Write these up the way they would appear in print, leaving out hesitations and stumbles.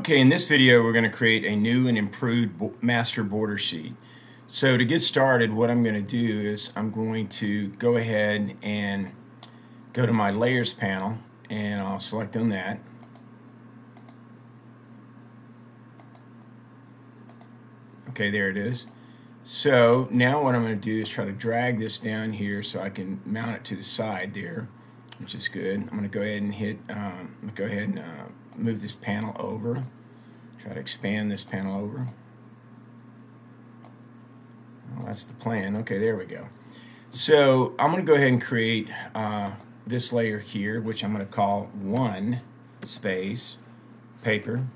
Okay, in this video we're going to create a new and improved master border sheet. So to get started, what I'm going to do is I'm going to go ahead and go to my layers panel, and I'll select on that. Okay, there it is. So now what I'm going to do is try to drag this down here so I can mount it to the side there, which is good. I'm going to go ahead and move this panel over. Try to expand this panel over. Well, that's the plan. Okay, there we go. So I'm going to go ahead and create this layer here, which I'm going to call 1 space paper.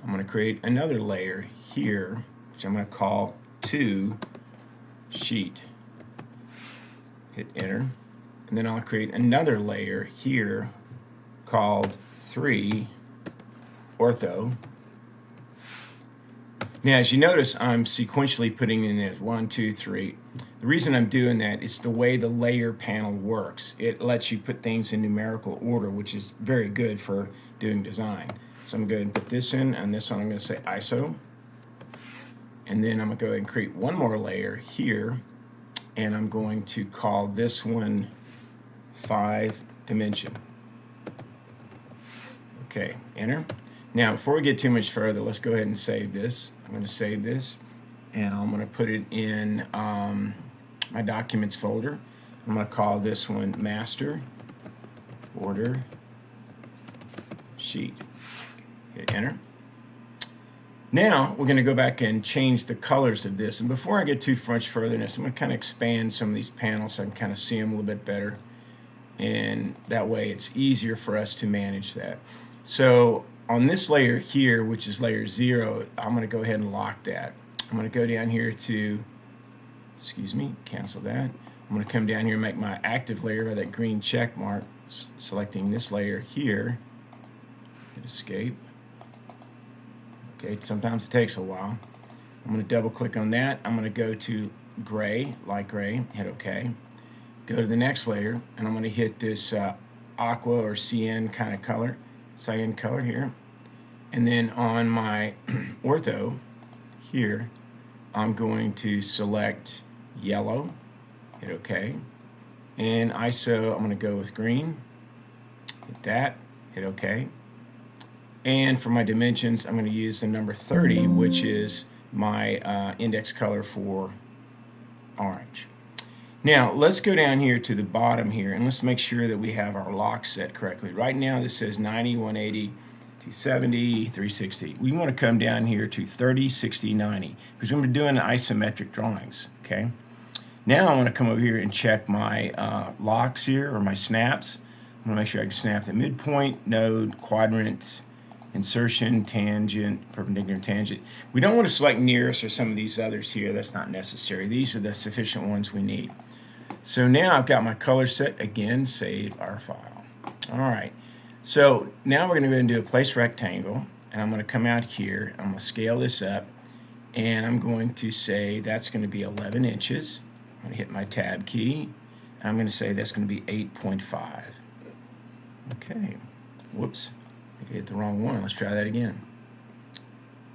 I'm going to create another layer here, which I'm going to call 2 sheet. Hit enter. And then I'll create another layer here called 3 ortho. Now, as you notice, I'm sequentially putting in there 1, 2, 3. The reason I'm doing that is the way the layer panel works. It lets you put things in numerical order, which is very good for doing design. So I'm going to go ahead and put this in, and this one I'm going to say ISO. And then I'm going to go ahead and create one more layer here, and I'm going to call this one 5 dimension. Okay, enter. Now, before we get too much further, let's go ahead and save this. I'm going to save this, and I'm going to put it in my documents folder. I'm going to call this one Master Border Sheet. Hit enter. Now, we're going to go back and change the colors of this. And before I get too much further in this, I'm going to kind of expand some of these panels so I can kind of see them a little bit better. And that way it's easier for us to manage that. So on this layer here, which is layer 0, I'm going to go ahead and lock that. I'm going to go down here to, cancel that. I'm going to come down here and make my active layer by that green check mark, selecting this layer here. Hit escape. Okay, sometimes it takes a while. I'm going to double click on that. I'm going to go to gray, light gray, hit OK. Go to the next layer, and I'm going to hit this aqua or cyan kind of color, cyan color here. And then on my ortho here, I'm going to select yellow, hit OK. And ISO, I'm going to go with green, hit that, hit OK. And for my dimensions, I'm going to use the number 30, which is my index color for orange. Now, let's go down here to the bottom here, and let's make sure that we have our lock set correctly. Right now, this says 90, 180, 270, 360. We want to come down here to 30, 60, 90, because we're doing isometric drawings, okay? Now, I want to come over here and check my locks here, or my snaps. I'm going to make sure I can snap the midpoint, node, quadrant, insertion, tangent, perpendicular tangent. We don't want to select nearest or some of these others here. That's not necessary. These are the sufficient ones we need. So now I've got my color set. Again, save our file. All right. So now we're going to go and do a place rectangle, and I'm going to come out here. I'm going to scale this up, and I'm going to say that's going to be 11 inches. I'm going to hit my tab key. I'm going to say that's going to be 8.5. Okay. Whoops. I think I hit the wrong one. Let's try that again.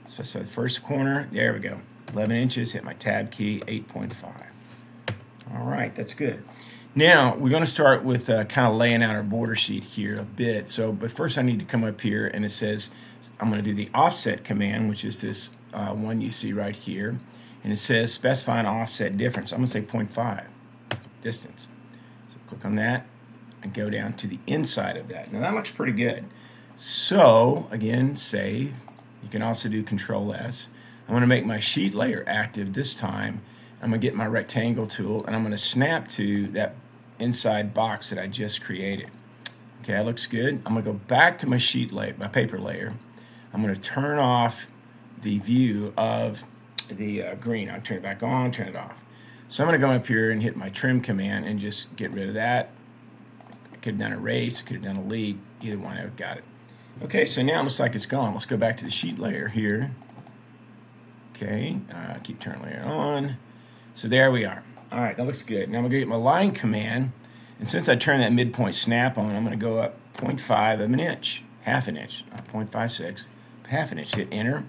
Specify the first corner. There we go. 11 inches. Hit my tab key. 8.5. All right, that's good. Now we're going to start with kind of laying out our border sheet here a bit. But first I need to come up here, and it says I'm going to do the offset command, which is this one you see right here, and it says specify an offset difference. I'm going to say 0.5 distance. So click on that and go down to the inside of that. Now that looks pretty good. So again, save. You can also do Control S. I'm going to make my sheet layer active this time. I'm going to get my rectangle tool, and I'm going to snap to that inside box that I just created. Okay, that looks good. I'm going to go back to my sheet layer, my paper layer. I'm going to turn off the view of the green. I'll turn it back on, turn it off. So I'm going to go up here and hit my trim command and just get rid of that. I could have done erase, could have done delete. Either one, I've got it. Okay, so now it looks like it's gone. Let's go back to the sheet layer here. Okay, keep turn layer on. So there we are. All right, that looks good. Now I'm going to get my line command, and since I turned that midpoint snap on, I'm going to go up 0.5 of an inch. half an inch, not 0.56, half an inch. Hit enter.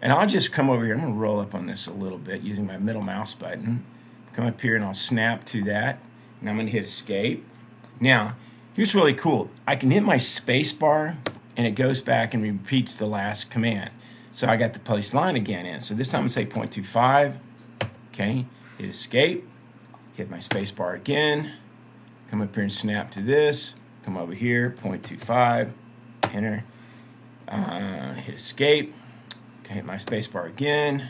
And I'll just come over here. I'm going to roll up on this a little bit using my middle mouse button. Come up here and I'll snap to that. And I'm going to hit escape. Now, here's really cool. I can hit my space bar and it goes back and repeats the last command. So I got the place line again in. So this time I'm going to say 0.25. Okay, hit escape. Hit my space bar again. Come up here and snap to this. Come over here, 0.25. Enter. Hit escape. Okay, hit my space bar again.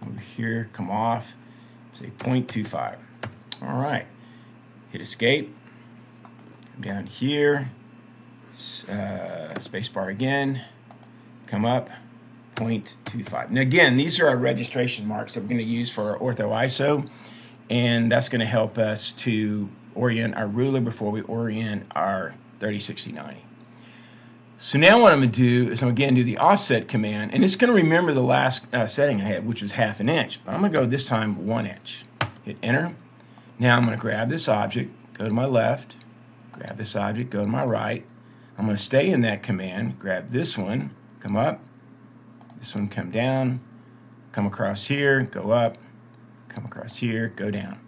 Over here, come off. Say 0.25. All right. Hit escape. Come down here. Space bar again. Come up. 0.25. Now again, these are our registration marks that we're going to use for our ortho ISO, and that's going to help us to orient our ruler before we orient our 30/60/90. So now what I'm going to do is I'm again do the offset command, and it's going to remember the last setting I had, which was half an inch. But I'm going to go this time 1 inch. Hit enter. Now I'm going to grab this object, go to my left, grab this object, go to my right. I'm going to stay in that command, grab this one, come up, this one come down, come across here, go up, come across here, go down.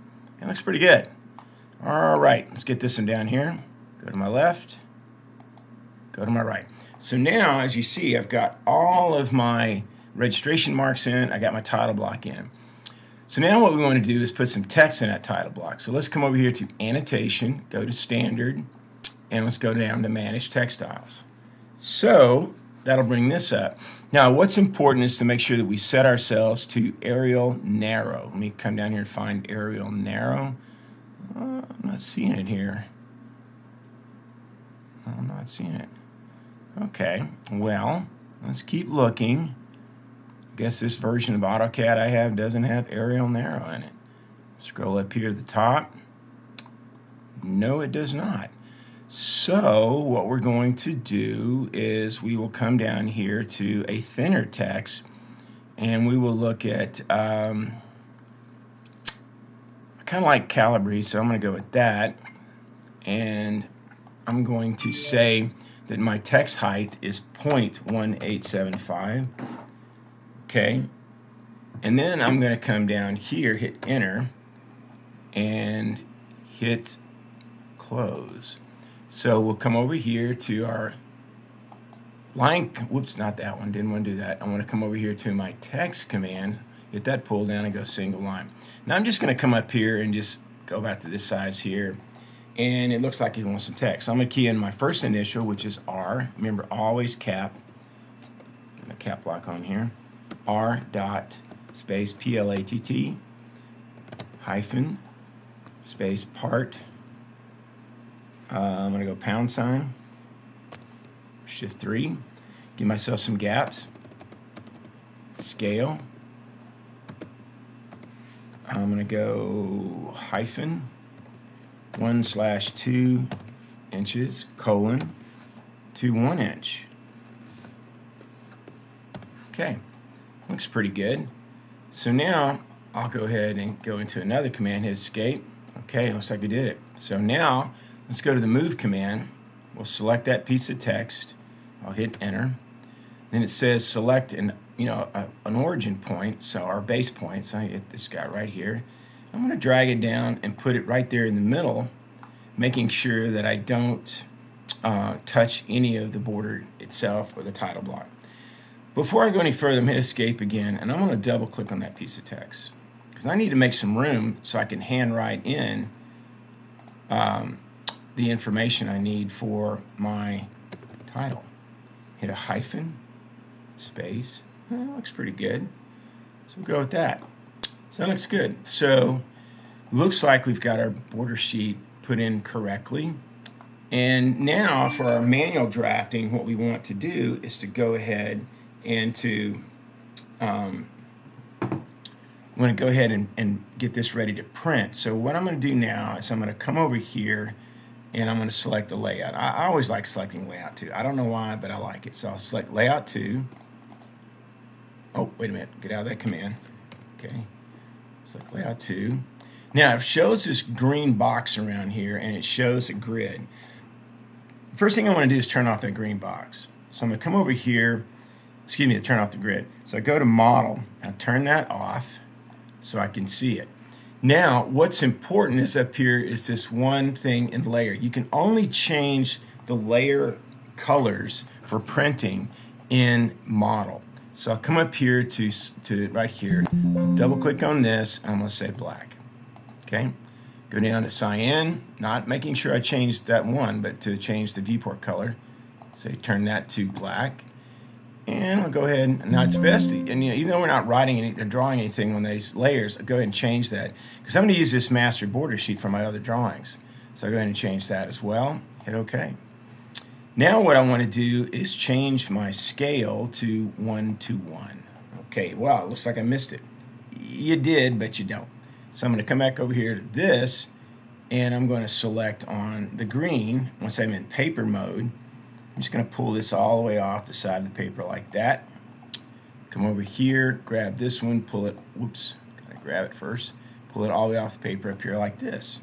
It looks pretty good. All right, let's get this one down here. Go to my left, go to my right. So now, as you see, I've got all of my registration marks in. I got my title block in. So now what we want to do is put some text in that title block. So let's come over here to Annotation, go to Standard, and let's go down to Manage Text Styles. So that'll bring this up. Now, what's important is to make sure that we set ourselves to Arial Narrow. Let me come down here and find Arial Narrow. I'm not seeing it here. I'm not seeing it. Okay, well, let's keep looking. I guess this version of AutoCAD I have doesn't have Arial Narrow in it. Scroll up here to the top. No, it does not. So what we're going to do is we will come down here to a thinner text, and we will look at, I kind of like Calabrese, so I'm going to go with that. And I'm going to say that my text height is 0.1875. Okay. And then I'm going to come down here, hit enter, and hit close. So we'll come over here to our line, whoops, not that one, didn't want to do that. I want to come over here to my text command, hit that pull down and go single line. Now I'm just going to come up here and just go back to this size here, and it looks like it wants some text. So I'm going to key in my first initial, which is R. Remember, always cap, get a cap lock on here, R dot space PLATT hyphen space part. I'm going to go pound sign, shift 3, give myself some gaps, scale. I'm going to go hyphen 1/2 inches colon to 1 inch. Okay, looks pretty good. So now I'll go ahead and go into another command, hit escape. Okay, looks like we did it. So now let's go to the move command. We'll select that piece of text. I'll hit enter. Then it says select an origin point, so our base point. So I hit this guy right here. I'm going to drag it down and put it right there in the middle, making sure that I don't touch any of the border itself or the title block. Before I go any further, I'm going to hit escape again, and I'm going to double click on that piece of text because I need to make some room so I can handwrite in the information I need for my title. Hit a hyphen, space. That looks pretty good. So we'll go with that. So that looks good. So looks like we've got our border sheet put in correctly. And now for our manual drafting, what we want to do is to go ahead and to want to go ahead and get this ready to print. So what I'm going to do now is I'm going to come over here and I'm going to select the layout. I always like selecting layout 2. I don't know why, but I like it. So I'll select layout 2. Oh, wait a minute. Get out of that command. Okay. Select layout 2. Now it shows this green box around here and it shows a grid. First thing I want to do is turn off that green box. So I'm going to come over here, excuse me, to turn off the grid. So I go to Model, I turn that off so I can see it. Now, what's important is up here is this one thing in Layer. You can only change the layer colors for printing in Model. So I'll come up here to right here, double click on this, and I'm going to say black. Okay, go down to cyan, not making sure I changed that one, but to change the viewport color. Say turn that to black. And I'll go ahead, and now it's best, and even though we're not writing or drawing anything on these layers, I'll go ahead and change that, because I'm going to use this master border sheet for my other drawings. So I'll go ahead and change that as well, hit OK. Now what I want to do is change my scale to 1:1. Okay, wow, it looks like I missed it. You did, but you don't. So I'm going to come back over here to this, and I'm going to select on the green. Once I'm in paper mode, I'm just going to pull this all the way off the side of the paper like that. Come over here, grab this one, pull it, whoops, gotta grab it first, pull it all the way off the paper up here like this.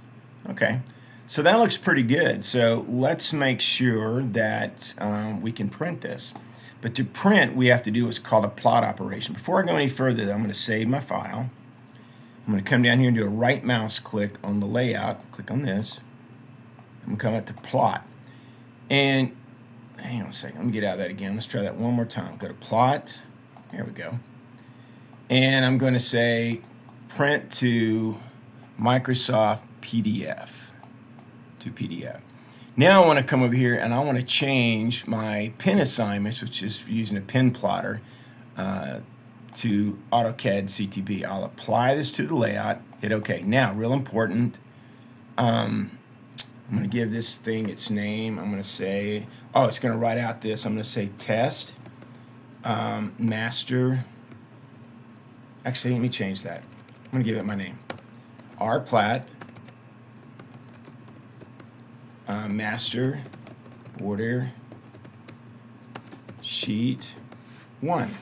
Okay, so that looks pretty good. So let's make sure that we can print this. But to print, we have to do what's called a plot operation. Before I go any further, I'm going to save my file. I'm going to come down here and do a right mouse click on the layout, click on this. I'm going to come up to plot. And hang on a second, let me get out of that again. Let's try that one more time. Go to plot, there we go. And I'm going to say print to Microsoft PDF, to PDF. Now I want to come over here and I want to change my pin assignments, which is using a pin plotter, to AutoCAD CTB. I'll apply this to the layout, hit OK. Now, real important, I'm going to give this thing its name. I'm going to say, oh, it's going to write out this. I'm going to say test master. Actually, let me change that. I'm going to give it my name. rplat master border sheet 1.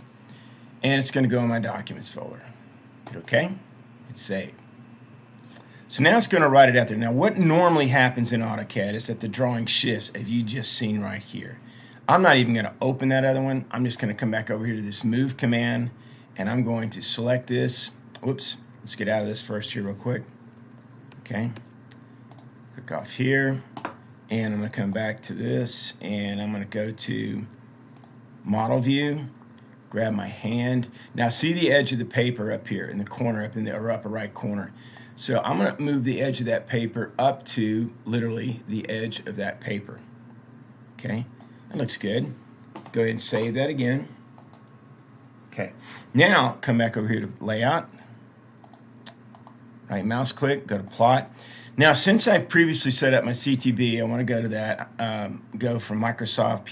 And it's going to go in my documents folder. Hit OK. Hit save. So now it's going to write it out there. Now what normally happens in AutoCAD is that the drawing shifts, as you just seen right here. I'm not even going to open that other one. I'm just going to come back over here to this move command, and I'm going to select this. Whoops, let's get out of this first here real quick. Okay, click off here, and I'm going to come back to this, and I'm going to go to model view, grab my hand. Now see the edge of the paper up here in the corner, up in the upper right corner. So I'm going to move the edge of that paper up to literally the edge of that paper. Okay, that looks good. Go ahead and save that again. Okay, now come back over here to layout. Right mouse click, go to plot. Now since I've previously set up my CTB, I want to go to that, go from Microsoft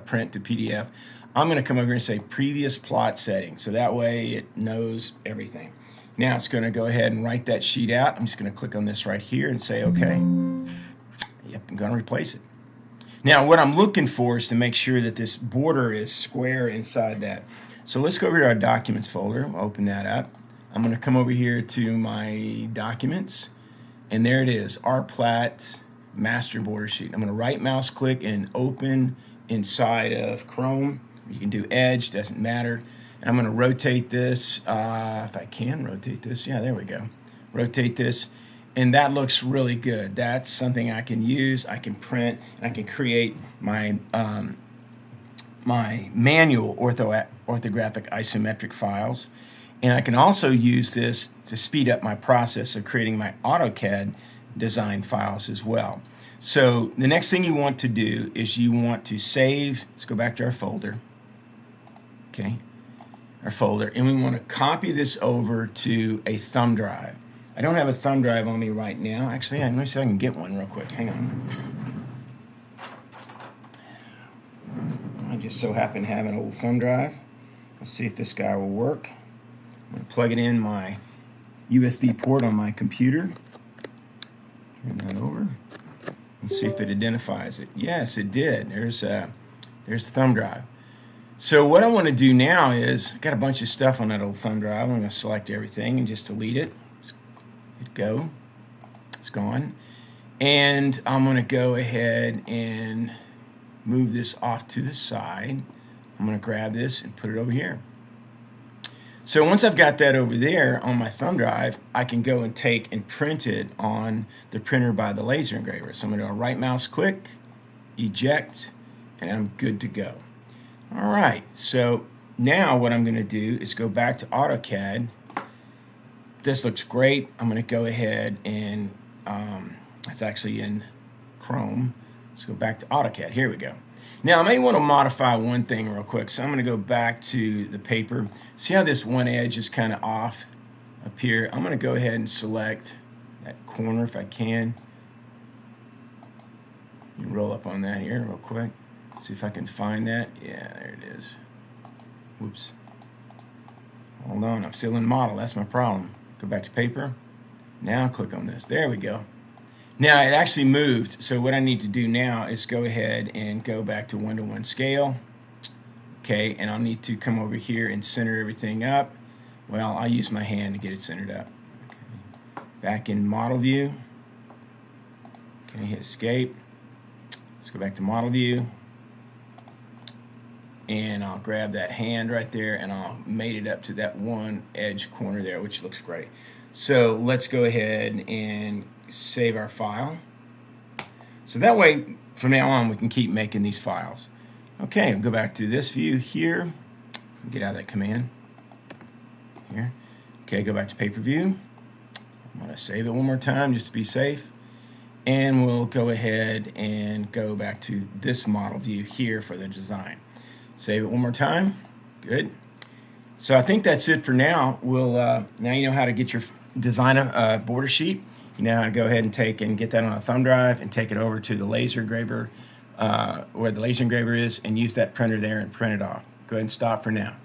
print to PDF. I'm going to come over here and say previous plot setting, so that way it knows everything. Now it's going to go ahead and write that sheet out. I'm just going to click on this right here and say OK. Yep, I'm going to replace it. Now what I'm looking for is to make sure that this border is square inside that. So let's go over to our documents folder. We'll open that up. I'm going to come over here to my documents, and there it is, rplat master border sheet. I'm going to right mouse click and open inside of Chrome. You can do edge, doesn't matter. And I'm going to rotate this, if I can rotate this. Yeah, there we go. Rotate this, and that looks really good. That's something I can use. I can print, and I can create my my manual orthographic isometric files. And I can also use this to speed up my process of creating my AutoCAD design files as well. So the next thing you want to do is you want to save. Let's go back to our folder. Okay. Our folder, and we want to copy this over to a thumb drive. I don't have a thumb drive on me right now. Actually, let me see if I can get one real quick. Hang on. I just so happen to have an old thumb drive. Let's see if this guy will work. I'm going to plug it in my USB port on my computer. Turn that over. Let's see if it identifies it. Yes, it did. There's the thumb drive. So what I want to do now is, I've got a bunch of stuff on that old thumb drive. I'm going to select everything and just delete it. Hit go. It's gone. And I'm going to go ahead and move this off to the side. I'm going to grab this and put it over here. So once I've got that over there on my thumb drive, I can go and take and print it on the printer by the laser engraver. So I'm going to right mouse click, eject, and I'm good to go. All right, so now what I'm going to do is go back to AutoCAD. This looks great. I'm going to go ahead and, it's actually in Chrome. Let's go back to AutoCAD. Here we go. Now I may want to modify one thing real quick. So I'm going to go back to the paper. See how this one edge is kind of off up here? I'm going to go ahead and select that corner if I can. Roll up on that here real quick. See if I can find that. Yeah, there it is. Whoops. Hold on, I'm still in model. That's my problem. Go back to paper. Now click on this. There we go. Now it actually moved, so what I need to do now is go ahead and go back to 1:1 scale. Okay, and I'll need to come over here and center everything up. Well, I'll use my hand to get it centered up. Okay. Back in model view. Okay, hit escape. Let's go back to model view. And I'll grab that hand right there and I'll mate it up to that one edge corner there, which looks great. So let's go ahead and save our file. So that way, from now on, we can keep making these files. Okay, I'll go back to this view here. Get out of that command. Here. Okay, go back to paper view. I'm going to save it one more time just to be safe. And we'll go ahead and go back to this model view here for the design. Save it one more time. Good. So I think that's it for now. We'll now you know how to get your design a border sheet. You know how to go ahead and take and get that on a thumb drive and take it over to the laser engraver where the laser engraver is and use that printer there and print it off. Go ahead and stop for now.